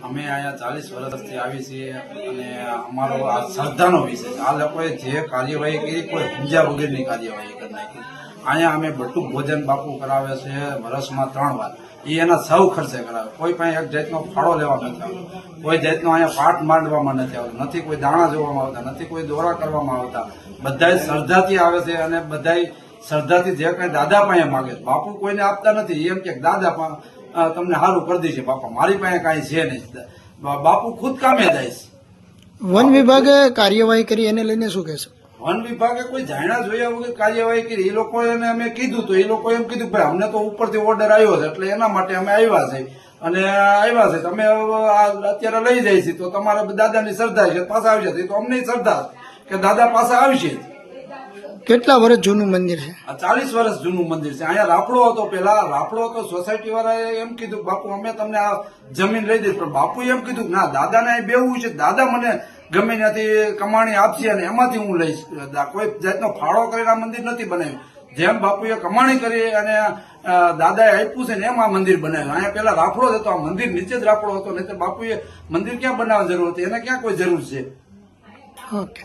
અમે અહીંયા 40 વર્ષથી આવી છીએ અને અમારો આ શ્રદ્ધાનો વિષય છે. આ લોકોએ જે કાર્યવાહી કરી કોઈ પૂજા વગરની કાર્યવાહી કરી નાખી. અહીંયા અમે બટુક ભોજન બાપુ કરાવે છે વર્ષમાં 3 વાર. એ એના સૌ ખર્ચે કરાવે. કોઈ પાસે એક જાતનો ફાળો લેવા નથી આવતો, કોઈ જાતનો અહીંયા પાઠ માંડવામાં નથી આવતો, નથી કોઈ દાણા જોવામાં આવતા, નથી કોઈ દોરા કરવામાં આવતા. બધાય શ્રદ્ધાથી આવે છે અને બધાય શ્રદ્ધાથી જે કઈ દાદા પાસે માગે છે. બાપુ કોઈને આપતા નથી. એમ કે દાદા તમને સારું કરી દેશે બાપા, મારી પાસે કાંઈ છે નહીં. બાપુ ખુદ કામે જાય છે. વન વિભાગે કાર્યવાહી કરી એને લઈને શું કહેશો? વન વિભાગે કોઈ જાણ્યા જોયા વગર કાર્યવાહી કરી. એ લોકોએ અમે કીધું તો એ લોકો એમ કીધું ભાઈ અમને તો ઉપરથી ઓર્ડર આવ્યો છે એટલે એના માટે અમે આવ્યા છે અને આવ્યા છે તમે અત્યારે લઈ જાય છે તો તમારે દાદાની શ્રદ્ધા છે પાછા આવી જશે તો અમને શ્રદ્ધા કે દાદા પાછા આવશે. કેટલા વર્ષ જૂનું મંદિર છે? 40 વર્ષ જૂનું મંદિર છે. અહીંયા રાફડો હતો, પેલા રાફડો હતો. સોસાયટી વાળાએ એમ કીધું બાપુ અમે તમને આ જમીન લઈ દઈશ, પણ બાપુએ એમ કીધું ના દાદાને અહીં બેવું છે, દાદા મને ગમે ત્યાંથી કમાણી આપશે અને એમાંથી હું લઈશ. કોઈ જાતનો ફાળો કરીને આ મંદિર નથી બનાવ્યું. જેમ બાપુએ કમાણી કરી અને દાદાએ આપ્યું છે ને એમ આ મંદિર બનાવ્યું. અહીંયા પેલા રાફડો જ હતો, આ મંદિર નીચે જ રાફડો હતો, નહીં તો બાપુએ મંદિર ક્યાં બનાવવા જરૂર હતી? એને ક્યાં કોઈ જરૂર છે? ઓકે.